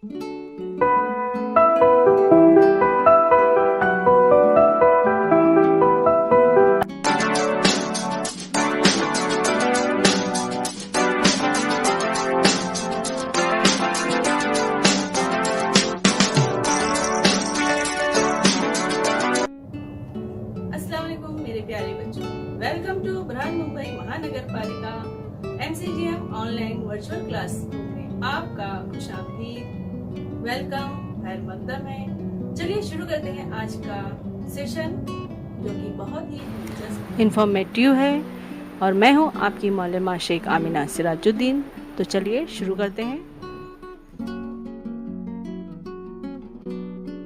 मेरे प्यारे बच्चों, वेलकम टू बृहन्मुंबई महानगर पालिका MCGM ऑनलाइन वर्चुअल क्लासरूम में आपका खुशामदीद, वेलकम, खैर मकदम है। चलिए शुरू करते हैं आज का सेशन, जो कि बहुत ही दिलचस्प इंफॉर्मेटिव है और मैं हूं आपकी मौलमा शेख आमिना सिराजुद्दीन। तो चलिए शुरू करते हैं।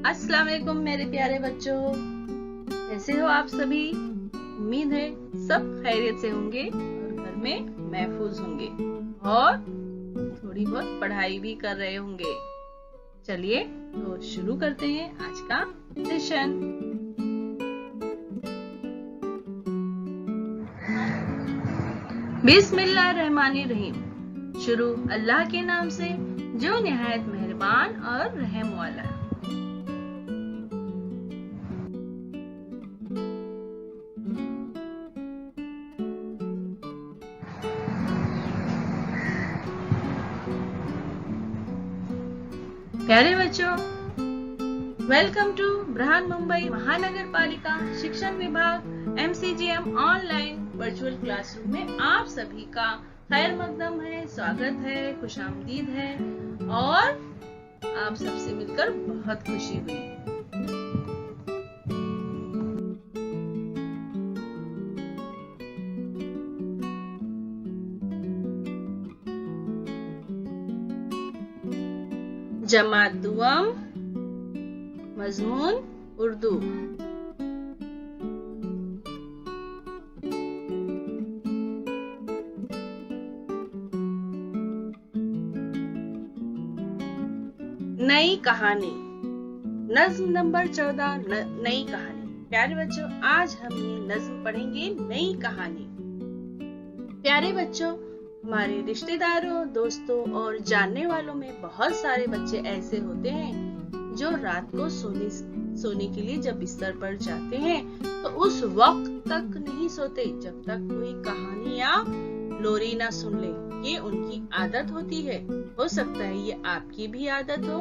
अस्सलाम वालेकुम मेरे प्यारे बच्चों, कैसे हो आप सभी? उम्मीद है सब खैरियत से होंगे और घर में महफूज होंगे और थोड़ी बहुत पढ़ाई भी कर रहे होंगे। चलिए तो शुरू करते हैं आज का सेशन। बिस्मिल्लाहिर्रहमानिर्रहीम। शुरू अल्लाह के नाम से जो निहायत मेहरबान और रहम वाला। प्यारे बच्चों, वेलकम टू बृहन्मुंबई महानगर पालिका शिक्षण विभाग MCGM ऑनलाइन वर्चुअल क्लासरूम में आप सभी का खैर मकदम है, स्वागत है, खुशामदीद है और आप सबसे मिलकर बहुत खुशी हुई। जमात दुआम, मजमून उर्दू। नई कहानी, नज्म नंबर 14, नई कहानी। प्यारे बच्चों, आज हम ये नज्म पढ़ेंगे, नई कहानी। प्यारे बच्चों, हमारे रिश्तेदारों, दोस्तों और जानने वालों में बहुत सारे बच्चे ऐसे होते हैं जो रात को सोने के लिए जब बिस्तर पर जाते हैं तो उस वक्त तक नहीं सोते जब तक कोई कहानी या लोरी ना सुन ले। ये उनकी आदत होती है। हो सकता है ये आपकी भी आदत हो।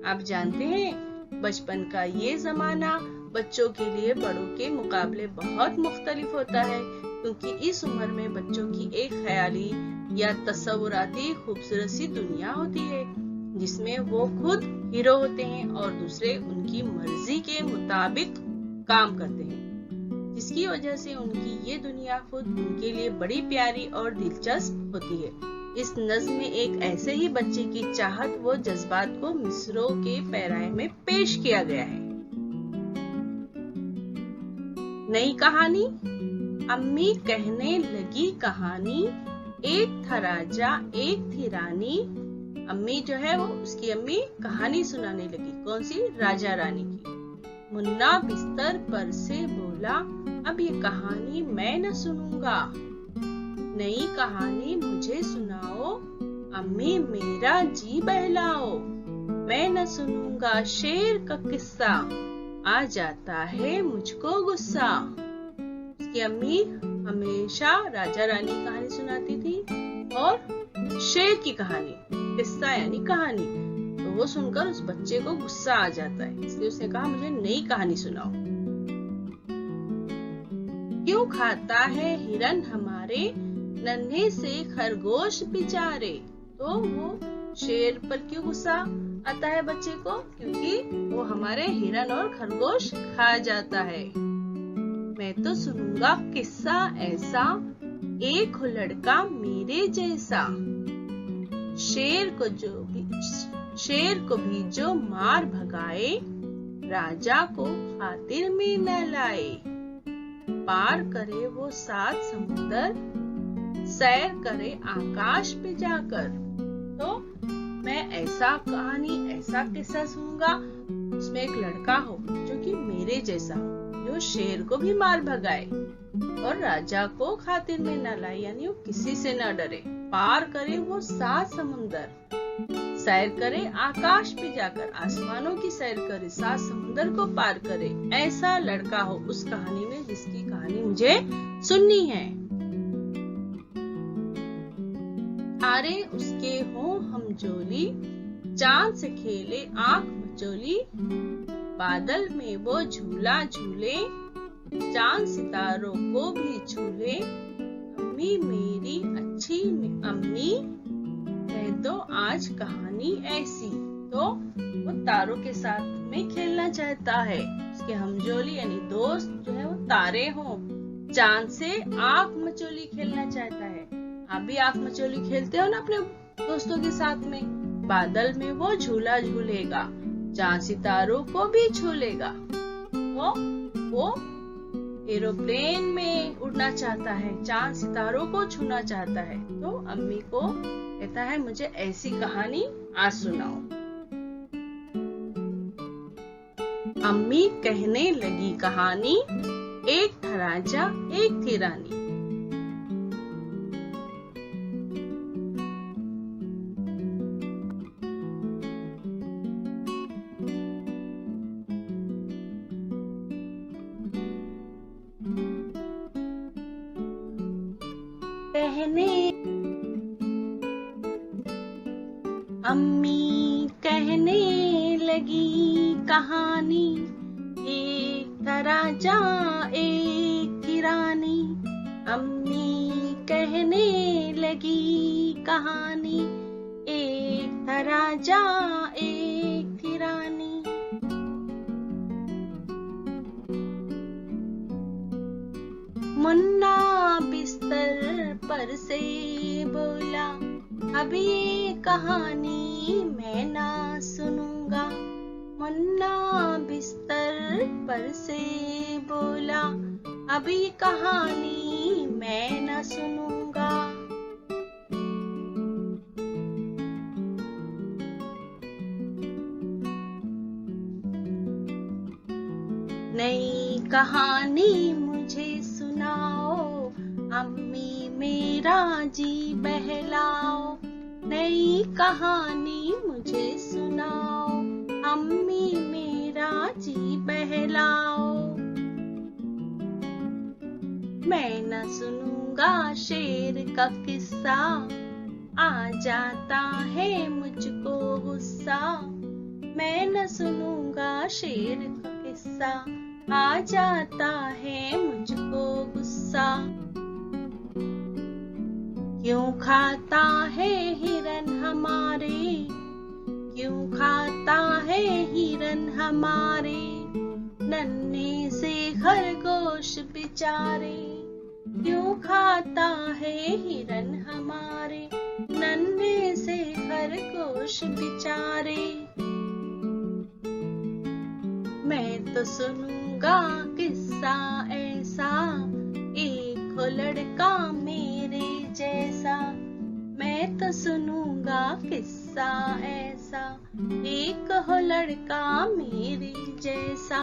आप जानते हैं, बचपन का ये जमाना बच्चों के लिए बड़ों के मुकाबले बहुत मुख्तलिफ होता है, क्योंकि इस उम्र में बच्चों की एक ख्याली या तस्वुराती खूबसूरत सी दुनिया होती है जिसमें वो खुद हीरो होते हैं और दूसरे उनकी मर्जी के मुताबिक काम करते हैं, जिसकी वजह से उनकी ये दुनिया खुद उनके लिए बड़ी प्यारी और दिलचस्प होती है। इस नज्म में एक ऐसे ही बच्चे की चाहत व जज्बात को मिसरों के पैराए में पेश किया गया है। नई कहानी। अम्मी कहने लगी कहानी, एक था राजा एक थी रानी। अम्मी जो है वो उसकी अम्मी कहानी सुनाने लगी। कौन सी? राजा रानी की। मुन्ना बिस्तर पर से बोला, अब ये कहानी मैं न सुनूंगा, नई कहानी मुझे सुनाओ, अम्मी मेरा जी बहलाओ। मैं न सुनूंगा शेर का किस्सा, आ जाता है मुझको गुस्सा। उसकी अम्मी हमेशा राजा रानी की कहानी सुनाती थी और शेर की कहानी, किस्सा यानी कहानी, तो वो सुनकर उस बच्चे को गुस्सा आ जाता है। इसलिए उसने कहा मुझे नई कहानी सुनाओ। क्यों खाता है हिरन हमारे, नन्हे से खरगोश बेचारे। तो वो शेर पर क्यों गुस्सा आता है बच्चे को? क्योंकि वो हमारे हिरन और खरगोश खा जाता है। मैं तो सुनूंगा किस्सा ऐसा, एक हो लड़का मेरे जैसा। शेर को भी जो मार भगाए, राजा को खातिर में न लाए। पार करे वो 7 समुंदर, सैर करे आकाश पे जाकर। तो मैं ऐसा कहानी, ऐसा किस्सा सुनूंगा उसमें एक लड़का हो जो कि मेरे जैसा हो, जो शेर को भी मार भगाए और राजा को खातिर में न लाए, यानी वो किसी से न डरे। पार करे वो 7 समुंदर, सैर करे आकाश पे जाकर, आसमानों की सैर करे, 7 समुंदर को पार करे, ऐसा लड़का हो उस कहानी में जिसकी कहानी मुझे सुननी है। तारे उसके हो हमजोली, चांद से खेले आंख मचोली, बादल में वो झूला झूले, चांद सितारों को भी झूले, अम्मी मेरी अच्छी अम्मी, कह दो आज कहानी ऐसी। तो वो तारों के साथ में खेलना चाहता है, उसके हमजोली यानी दोस्त जो है वो तारे हो, चांद से आंख मचोली खेलना चाहता है। आप भी आंख मचोली खेलते हो ना अपने दोस्तों के साथ में। बादल में वो झूला झूलेगा, चांद सितारों को भी झूलेगा। तो वो एरोप्लेन में उड़ना चाहता है, चांद सितारों को छूना चाहता है। तो अम्मी को कहता है मुझे ऐसी कहानी आज सुनाओ। अम्मी कहने लगी कहानी, एक था राजा एक थी रानी। अम्मी कहने लगी कहानी, एक था राजा एक थी रानी। अम्मी कहने लगी कहानी, एक था राजा एक थी रानी। मुन्ना बिस्तर पर से बोला, अब ये कहानी मैं ना सुनूंगा। मुन्ना बिस्तर पर से बोला, अब ये कहानी मैं ना सुनूंगा। नई कहानी मुझे सुनाओ, अम्मी मेरा जी बहलाओ। नई कहानी मुझे सुनाओ, अम्मी मेरा जी बहलाओ। मैं न सुनूंगा शेर का किस्सा, आ जाता है मुझको गुस्सा। मैं न सुनूंगा शेर का किस्सा, आ जाता है मुझको गुस्सा। क्यों खाता है हिरन हमारे, क्यों खाता है हिरन हमारे, नन्हे से खरगोश बेचारे। क्यों खाता है हिरन हमारे, नन्हे से खरगोश बेचारे। मैं तो सुनूंगा किस्सा ऐसा, एक हो लड़का मेरे जैसा। मैं तो सुनूंगा किस्सा ऐसा, एक हो लड़का मेरे जैसा।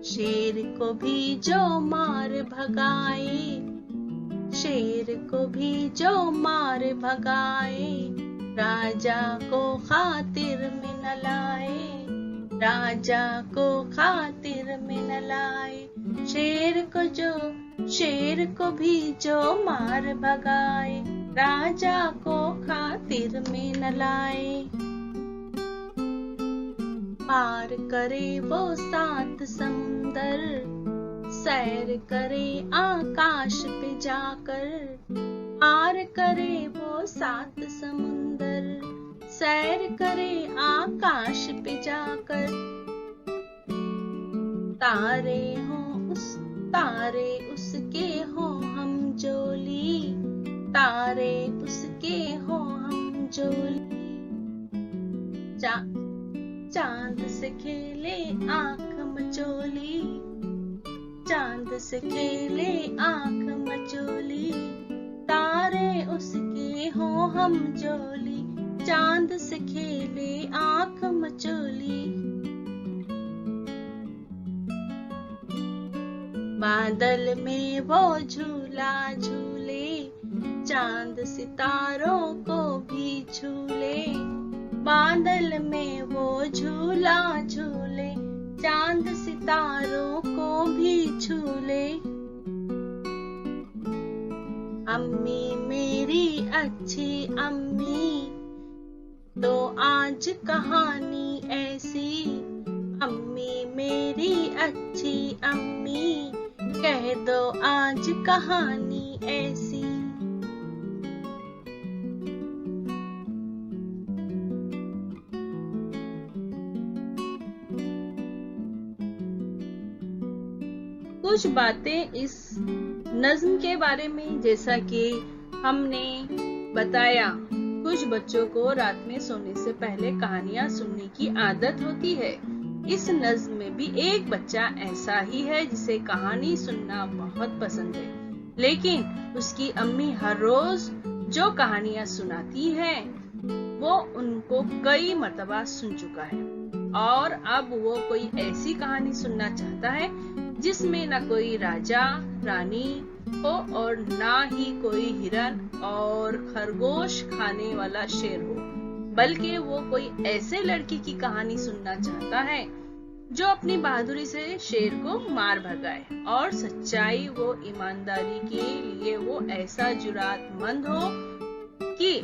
शेर को भी जो मार भगाए, शेर को भी जो मार भगाए, राजा को खातिर में न लाए, राजा को खातिर में न लाए। शेर को भी जो मार भगाए, राजा को खातिर में न लाए। पार करे वो 7 समुंदर, सैर करे आकाश पे जाकर। पार करे वो 7 समुंदर, सैर करे आकाश पे जाकर। तारे उसके हो हम जोली, तारे उसके हो हम जोली। चांद से खेले आंख मचोली, चांद से खेले आंख मचोली। तारे उसके हो हम जोली, चांद से खेले आंख मचोली। बादल में वो झूला झूले, चांद सितारों को भी झूले, बादल में वो झूला झूले, चांद सितारों को भी झूले। अम्मी मेरी अच्छी अम्मी, तो आज कहानी ऐसी, अम्मी मेरी अच्छी अम्मी, कह दो आज कहानी ऐसी। कुछ बातें इस नज्म के बारे में, जैसा कि हमने बताया, कुछ बच्चों को रात में सोने से पहले कहानियां सुनने की आदत होती है। इस नज्म में भी एक बच्चा ऐसा ही है जिसे कहानी सुनना बहुत पसंद है, लेकिन उसकी अम्मी हर रोज जो कहानियां सुनाती है वो उनको कई मर्तबा सुन चुका है, और अब वो कोई ऐसी कहानी सुनना चाहता है जिसमें न कोई राजा रानी हो और ना ही कोई हिरन और खरगोश खाने वाला शेर हो, बल्कि वो कोई ऐसे लड़के की कहानी सुनना चाहता है जो अपनी बहादुरी से शेर को मार भगाए और सच्चाई व ईमानदारी के लिए वो ऐसा जुरातमंद हो कि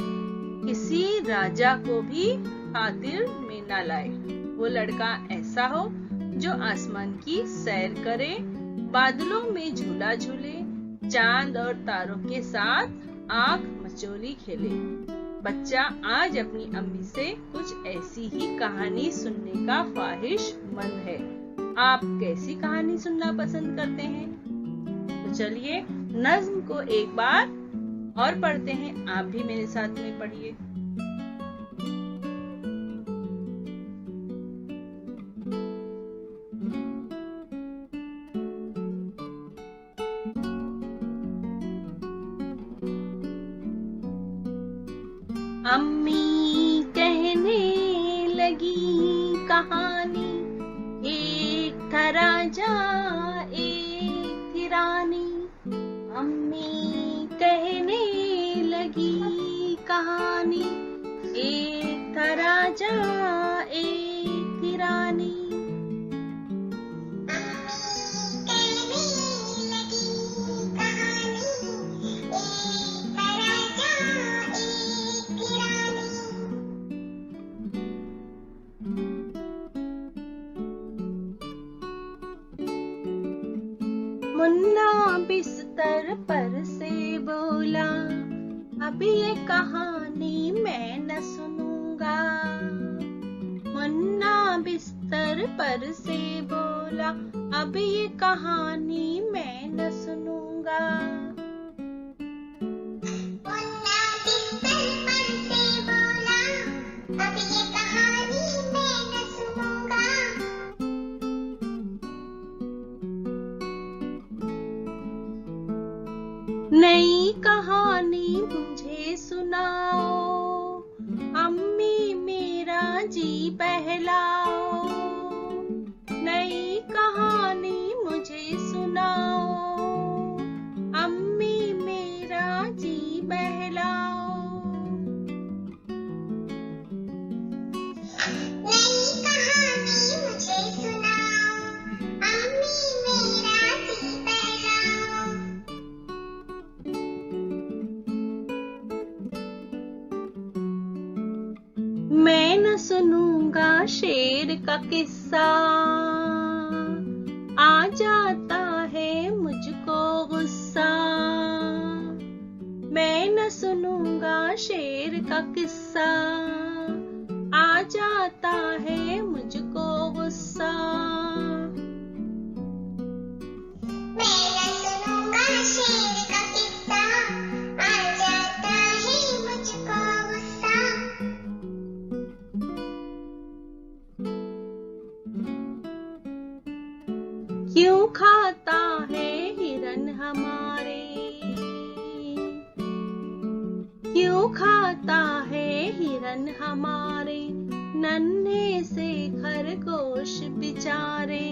किसी राजा को भी खातिर में न लाए। वो लड़का ऐसा हो जो आसमान की सैर करे, बादलों में झूला झूले, चांद और तारों के साथ आंख मचोली खेले। बच्चा आज अपनी अम्मी से कुछ ऐसी ही कहानी सुनने का ख्वाहिशमंद है। आप कैसी कहानी सुनना पसंद करते हैं? तो चलिए नज्म को एक बार और पढ़ते हैं। आप भी मेरे साथ में पढ़िए। अम्मी कहने लगी कहानी, एक था राजा एक थी रानी। अम्मी कहने लगी कहानी, एक था राजा एक थी रानी। मुन्ना बिस्तर पर से बोला, अब ये कहानी मैं न सुनूंगा। मुन्ना बिस्तर पर से बोला, अब ये कहानी मैं न सुनूंगा। मुन्ना बिस्तर पर से बोला, अब ये कहानी मैं न सुनूंगा। नई कहानी मुझे सुनाओ, अम्मी मेरा जी बहलाओ। नई कहानी मुझे सुनाओ, अम्मी मेरा जी बहलाओ। नई कहानी मुझे सुनाओ, अम्मी मेरा जी बहलाओ। मैं न सुनूंगा शेर का किस्सा, आ जाता है मुझको गुस्सा। मैं न सुनूंगा शेर का किस्सा, आ जाता है मुझको गुस्सा। मैं न सुनूंगा शेर का किस्सा, आ जाता है मुझको गुस्सा। क्यों खाता है हिरन हमारे, क्यों खाता है हिरन हमारे, नन्हे से खरगोश बेचारे।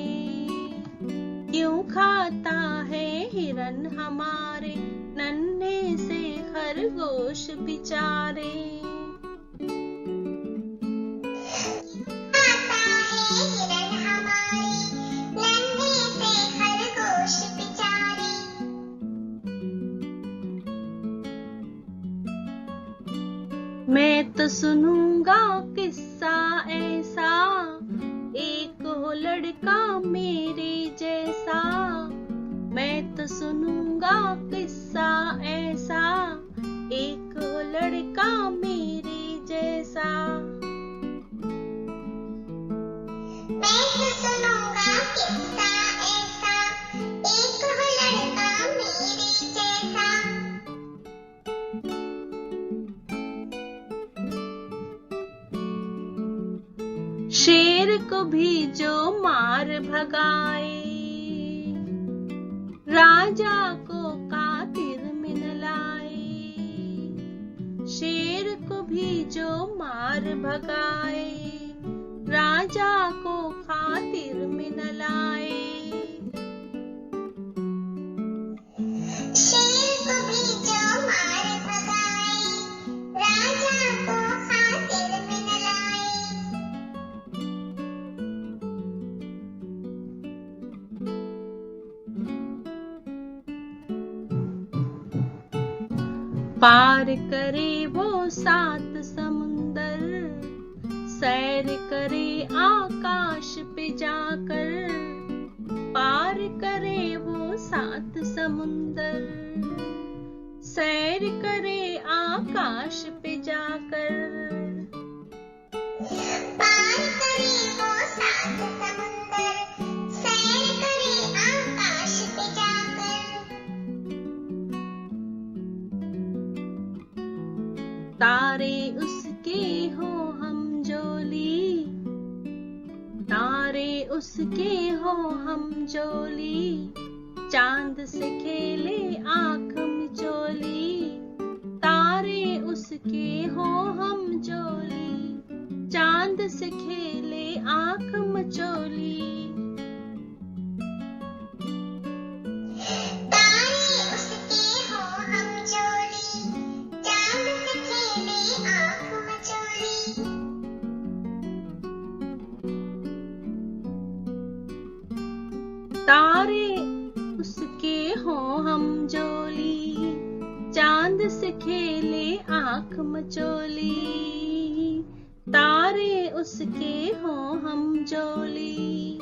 क्यों खाता है हिरन हमारे, नन्हे से खरगोश बेचारे। मैं तो सुनूंगा किस्सा ऐसा, एक हो लड़का मेरे जैसा। मैं तो सुनूंगा किस्सा ऐसा, एक हो लड़का मेरे जैसा। मैं तो सुनूंगा किस्सा ऐसा, एक हो लड़का मेरे जैसा। शेर को भी जो मार भगाए, राजा को कातिर में न लाए। शेर को भी जो मार भगाए, राजा को खातिर में न लाए। शेर को भी जो मार भगाए, राजा को खातिर में न लाए। पार करे वो 7 समुंदर, सैर करे आकाश पे जाकर। पार करे वो 7 समुंदर, सैर करे आकाश पे जाकर। पार करे वो 7 समुंदर, सैर करे आकाश पे जाकर। तारे उसके हो हम जोली, तारे उसके हो हम जोली। चांद से खेले आँख मिचोली, तारे उसके हो हम जोली। चांद से खेले आँख मचोली। तारे उसके हो हम जोली, चांद से खेले आँख मचोली। तारे उसके हो हम जोली,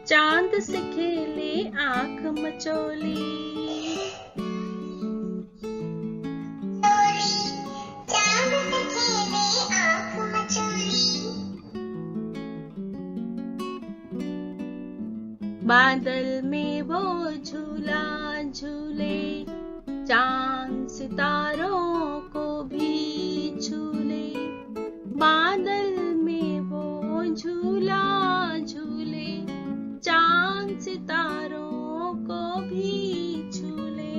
चांद से खेले आँख मचोली। बादल में वो झूला झूले, चांद सितारों को भी झूले। बादल में वो झूला झूले, चांद सितारों को भी झूले।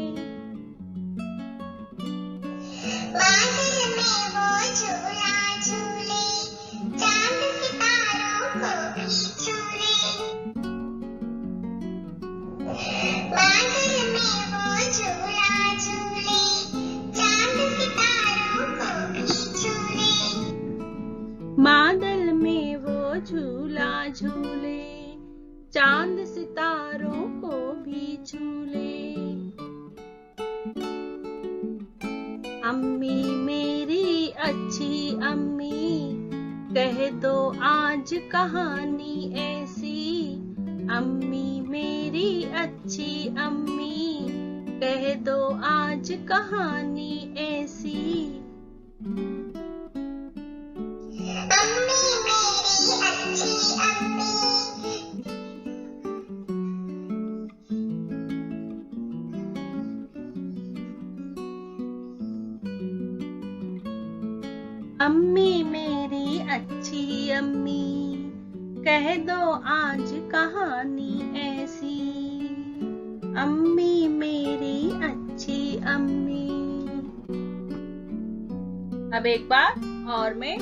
बादल में वो झूला झूले, चांद सितारों को भी झूले। बादल में वो झूला झूले, चांद सितारों को भी झूले। बादल में वो झूला झूले, चांद सितारों को भी झूले। अम्मी मेरी अच्छी अम्मी, कह दो आज कहानी ऐसी। अम्मी मेरी अच्छी अम्मी, कह दो आज कहानी ऐसी। अम्मी मेरी अच्छी अम्मी, अम्मी मेरी अच्छी अम्मी, कह दो आज कहानी ऐसी। अम्मी मेरी अच्छी अम्मी। अब एक बार और मैं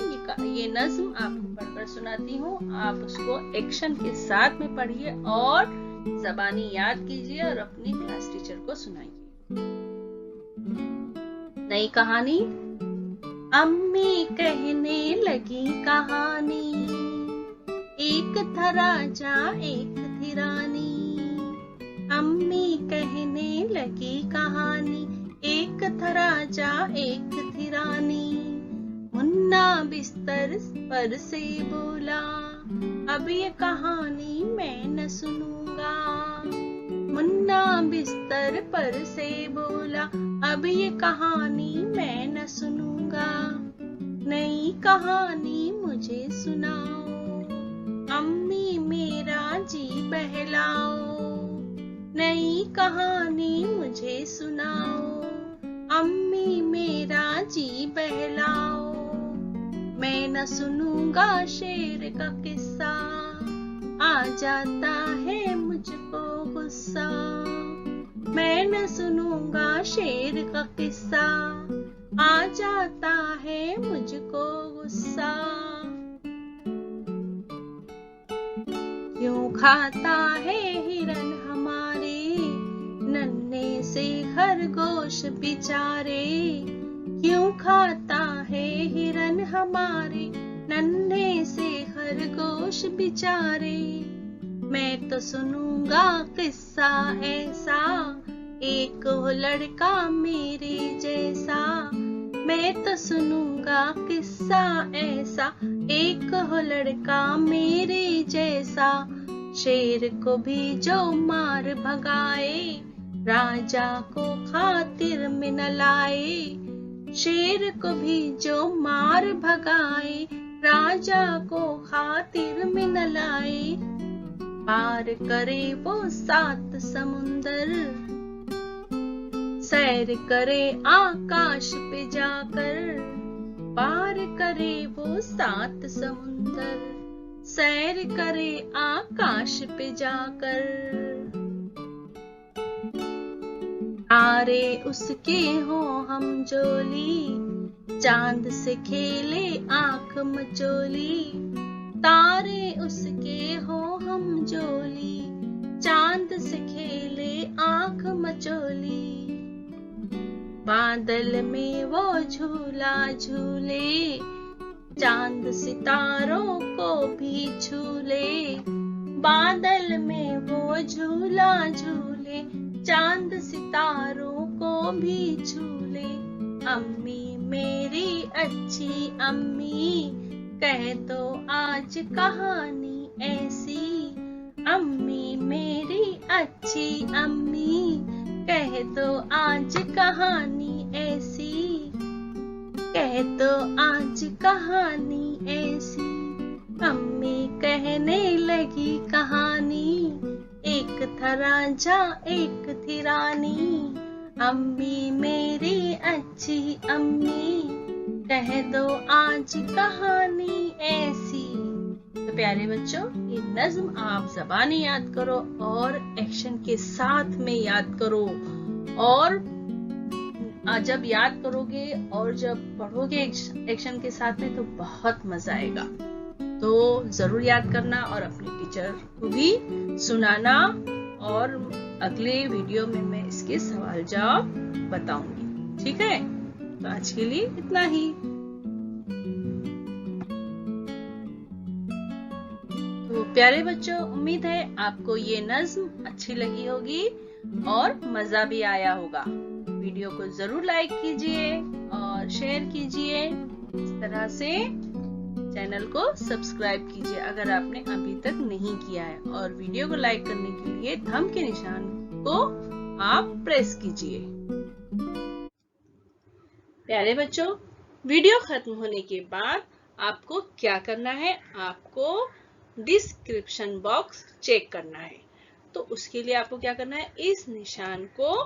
ये नज्म आपको पढ़कर सुनाती हूँ। आप उसको एक्शन के साथ में पढ़िए और ज़बानी याद कीजिए और अपनी क्लास टीचर को सुनाइए। नई कहानी। अम्मी कहने लगी कहानी, एक था राजा एक थी रानी। अम्मी कहने लगी कहानी, एक था राजा एक थी रानी। मुन्ना बिस्तर पर से बोला, अब ये कहानी मैं न सुनूंगा। मुन्ना बिस्तर पर से बोला, अब ये कहानी मैं न सुनूंगा। नई कहानी मुझे सुनाओ, अम्मी मेरा जी बहलाओ। नई कहानी मुझे सुनाओ, अम्मी मेरा जी बहलाओ। मैं न सुनूंगा शेर का किस्सा, आ जाता है मुझको गुस्सा। मैं न सुनूंगा शेर का किस्सा, आ जाता है मुझको गुस्सा। क्यों खाता है हिरन हमारे, नन्हे से खरगोश बेचारे। क्यों खाता है हिरन हमारे, नन्हे से खरगोश बेचारे। मैं तो सुनूंगा किस्सा ऐसा, एक हो लड़का मेरे जैसा। मैं तो सुनूंगा किस्सा ऐसा, एक हो लड़का मेरे जैसा। शेर को भी जो मार भगाए, राजा को खातिर में न लाए। शेर को भी जो मार भगाए, राजा को खातिर में न लाए। पार करे वो 7 समुंदर, सैर करे आकाश पे जाकर। पार करे वो 7 समुंदर, सैर करे आकाश पे जाकर। तारे उसके हो हम जोली, चांद से खेले आंख मचोली। तारे उसके हो हम जोली, चांद से खेले आंख मचोली। बादल में वो झूला झूले, चांद सितारों को भी झूले। बादल में वो झूला झूले, चांद सितारों को भी झूले। अम्मी मेरी अच्छी अम्मी, कह दो आज कहानी ऐसी। अम्मी मेरी अच्छी अम्मी, कह दो आज कहानी ऐसी। कह दो आज कहानी ऐसी। अम्मी कहने लगी कहानी, एक था राजा एक थी रानी। अम्मी मेरी अच्छी अम्मी, कह दो आज कहानी ऐसी। तो प्यारे बच्चों, ये नज्म आप ज़बानी याद करो और एक्शन के साथ में याद करो। और जब याद करोगे और जब पढ़ोगे एक्शन के साथ में तो बहुत मजा आएगा। तो जरूर याद करना और अपने टीचर को भी सुनाना। और अगले वीडियो में मैं इसके सवाल जवाब बताऊंगी। ठीक है, तो आज के लिए इतना ही। तो प्यारे बच्चों, उम्मीद है आपको ये नज्म अच्छी लगी होगी और मजा भी आया होगा। वीडियो को जरूर लाइक कीजिए और शेयर कीजिए। इस तरह से चैनल को सब्सक्राइब कीजिए अगर आपने अभी तक नहीं किया है। और वीडियो को लाइक करने के लिए थंब के निशान को आप प्रेस कीजिए। प्यारे बच्चों, वीडियो खत्म होने के बाद आपको क्या करना है? आपको डिस्क्रिप्शन बॉक्स चेक करना है। तो उसके लिए आपको क्या करना है? इस निशान को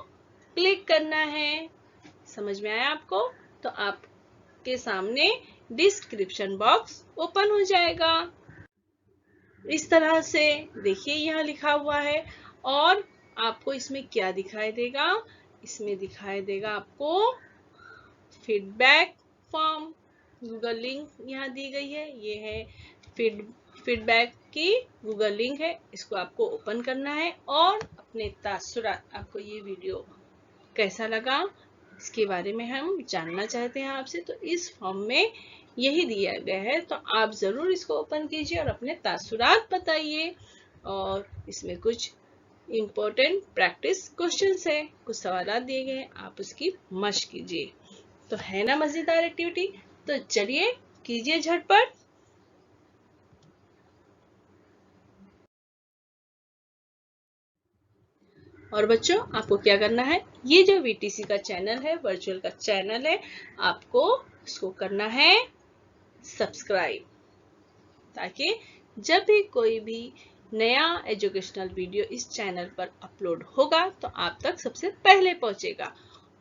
क्लिक करना है। समझ में आया आपको? तो आपके सामने डिस्क्रिप्शन बॉक्स ओपन हो जाएगा। इस तरह से देखिए, यहाँ लिखा हुआ है। और आपको इसमें क्या दिखाई देगा? इसमें दिखाई देगा आपको फीडबैक फॉर्म। गूगल लिंक यहाँ दी गई है। ये है फीडबैक की गूगल लिंक है। इसको आपको ओपन करना है और अपने तासुरात, आपको ये वीडियो कैसा लगा इसके बारे में हम जानना चाहते हैं आपसे। तो इस फॉर्म में यही दिया गया है, तो आप जरूर इसको ओपन कीजिए और अपने तासुरात बताइए। और इसमें कुछ इम्पोर्टेंट प्रैक्टिस क्वेश्चंस है, कुछ सवाल दिए गए हैं, आप उसकी मशक कीजिए। तो है ना मजेदार एक्टिविटी? तो चलिए कीजिए झटपट। और बच्चों, आपको क्या करना है, ये जो VTC का चैनल है, वर्चुअल का चैनल है, आपको इसको करना है सब्सक्राइब, ताकि जब भी कोई भी नया एजुकेशनल वीडियो इस चैनल पर अपलोड होगा तो आप तक सबसे पहले पहुंचेगा।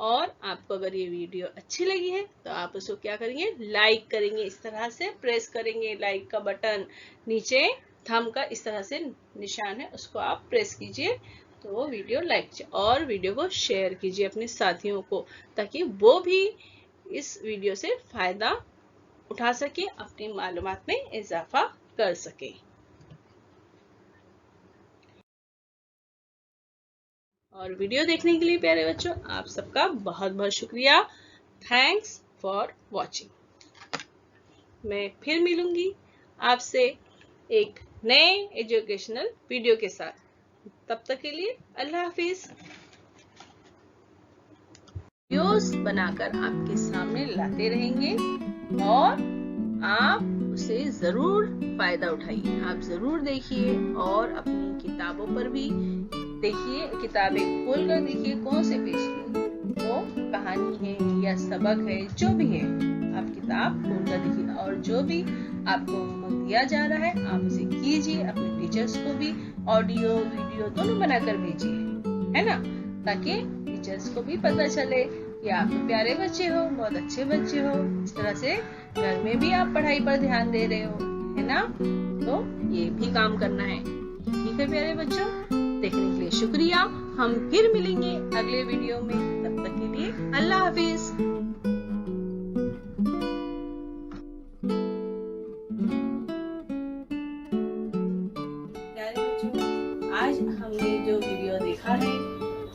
और आपको अगर ये वीडियो अच्छी लगी है तो आप उसको क्या करेंगे, लाइक करेंगे, इस तरह से प्रेस करेंगे लाइक का बटन, नीचे थंब का इस तरह से निशान है, उसको आप प्रेस कीजिए तो वो वीडियो लाइक कीजिए। और वीडियो को शेयर कीजिए अपने साथियों को, ताकि वो भी इस वीडियो से फायदा उठा सके, अपनी मालूमात में इजाफा कर सके। और वीडियो देखने के लिए प्यारे बच्चों, आप सबका बहुत बहुत शुक्रिया। Thanks for watching. मैं फिर मिलूंगी आपसे एक नए एजुकेशनल वीडियो के साथ। तब तक के लिए अल्लाह हाफिज। वीडियोस बनाकर आपके सामने लाते रहेंगे और आप उसे जरूर फायदा उठाइए। आप जरूर देखिए और अपनी किताबों पर भी देखिए, किताबें खोलकर देखिए कौन से पेज की वो कहानी है या सबक है, जो भी है आप किताब खोलकर देखिए। और जो भी आपको दिया जा रहा है आप उसे कीजिए, अपने टीचर्स को भी ऑडियो वीडियो दोनों बनाकर भेजिए, है ना, ताकि टीचर्स को भी पता चले कि आप तो प्यारे बच्चे हो, बहुत अच्छे बच्चे हो। इस तरह से घर में भी आप पढ़ाई पर ध्यान दे रहे हो, है ना। तो ये भी काम करना है। ठीक है प्यारे बच्चों, देखने के लिए शुक्रिया। हम फिर मिलेंगे अगले वीडियो में, तब तक के लिए अल्लाह हाफिज। प्यारे बच्चों, आज हमने जो वीडियो देखा है,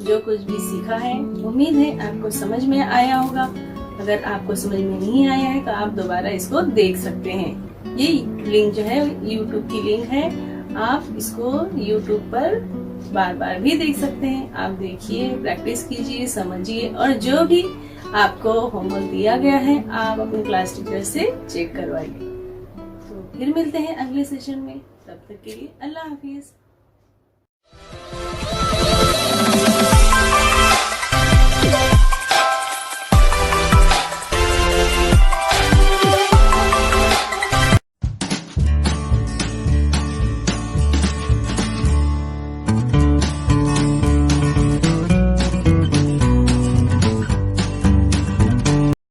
जो कुछ भी सीखा है, उम्मीद है आपको समझ में आया होगा। अगर आपको समझ में नहीं आया है तो आप दोबारा इसको देख सकते हैं। ये लिंक जो है YouTube की लिंक है, आप इसको YouTube पर बार बार भी देख सकते हैं। आप देखिए, प्रैक्टिस कीजिए, समझिए और जो भी आपको होमवर्क दिया गया है आप अपने क्लास टीचर से चेक करवाइए। तो फिर मिलते हैं अगले सेशन में, तब तक के लिए अल्लाह हाफिज।